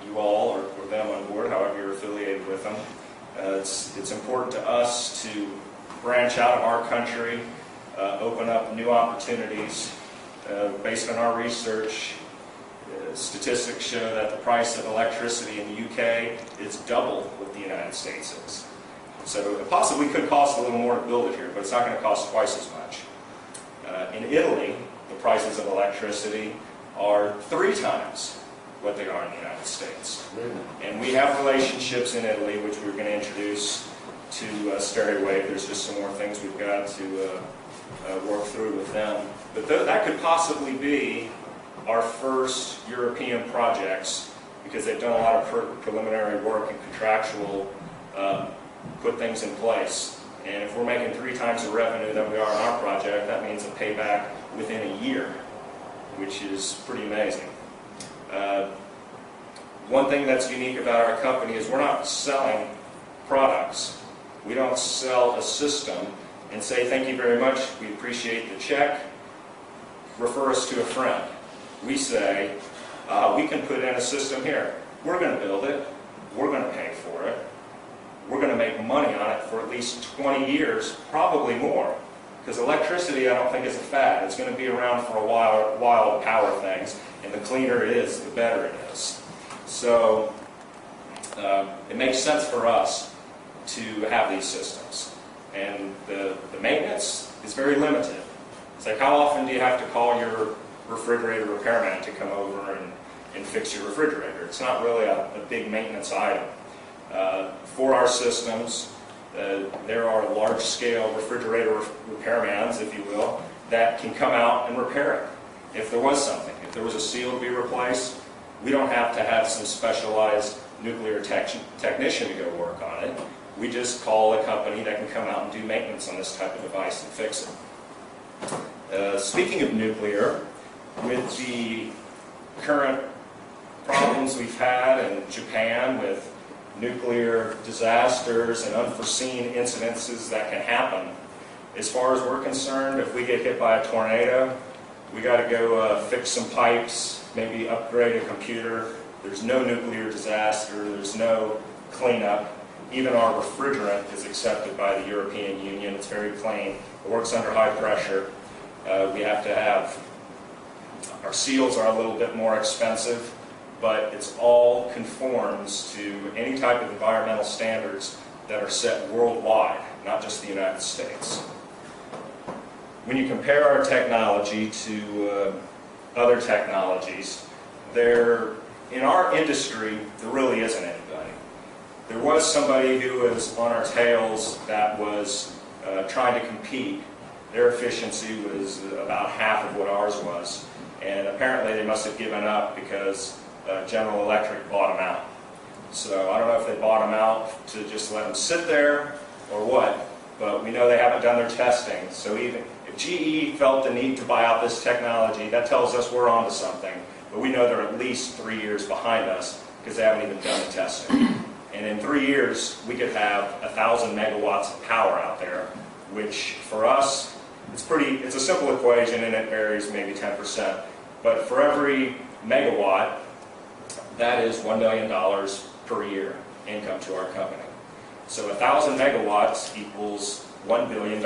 you all or them on board, however you're affiliated with them. It's important to us to branch out of our country, open up new opportunities. Based on our research, statistics show that the price of electricity in the UK is double what the United States is. So it possibly could cost a little more to build it here, but it's not going to cost twice as much. In Italy, the prices of electricity are 3 times what they are in the United States. And we have relationships in Italy, which we're going to introduce to Steriwave. There's just some more things we've got to work through with them. But that could possibly be our first European projects, because they've done a lot of preliminary work and contractual put things in place. And if we're making 3 times the revenue that we are in our project, that means a payback within a year, which is pretty amazing. One thing that's unique about our company is we're not selling products. We don't sell a system and say, thank you very much, we appreciate the check, refer us to a friend. We say, we can put in a system here. We're going to build it. We're going to pay for it. We're going to make money on it for at least 20 years, probably more. Because electricity, I don't think, is a fad. It's going to be around for a while to power things, and the cleaner it is, the better it is. So it makes sense for us to have these systems. And the maintenance is very limited. It's like, how often do you have to call your refrigerator repairman to come over and fix your refrigerator? It's not really a big maintenance item. For our systems, there are large-scale refrigerator repairmans, if you will, that can come out and repair it if there was something. If there was a seal to be replaced, we don't have to have some specialized nuclear technician to go work on it. We just call a company that can come out and do maintenance on this type of device and fix it. Speaking of nuclear, with the current problems we've had in Japan with nuclear disasters and unforeseen incidences that can happen, as far as we're concerned, if we get hit by a tornado, we got to go fix some pipes, maybe upgrade a computer. There's no nuclear disaster, there's no cleanup. Even our refrigerant is accepted by the European Union. It's very clean. It works under high pressure. We have to have, our seals are a little bit more expensive, but it's all conforms to any type of environmental standards that are set worldwide, not just the United States. When you compare our technology to other technologies, in our industry, there really isn't anybody. There was somebody who was on our tails that was trying to compete. Their efficiency was about half of what ours was, and apparently they must have given up because General Electric bought them out. So I don't know if they bought them out to just let them sit there or what, but we know they haven't done their testing. So even if GE felt the need to buy out this technology, that tells us we're onto something. But we know they're at least 3 years behind us because they haven't even done the testing. And in 3 years, we could have 1,000 megawatts of power out there, which for us, it's a simple equation and it varies maybe 10%. But for every megawatt, that is $1 million per year income to our company. So 1,000 megawatts equals $1 billion.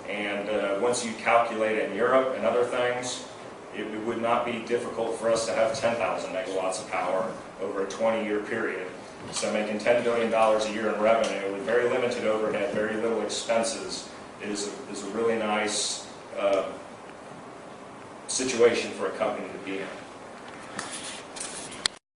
And once you calculate it in Europe and other things, it would not be difficult for us to have 10,000 megawatts of power over a 20-year period. So making $10 billion a year in revenue with very limited overhead, very little expenses is a really nice situation for a company to be in.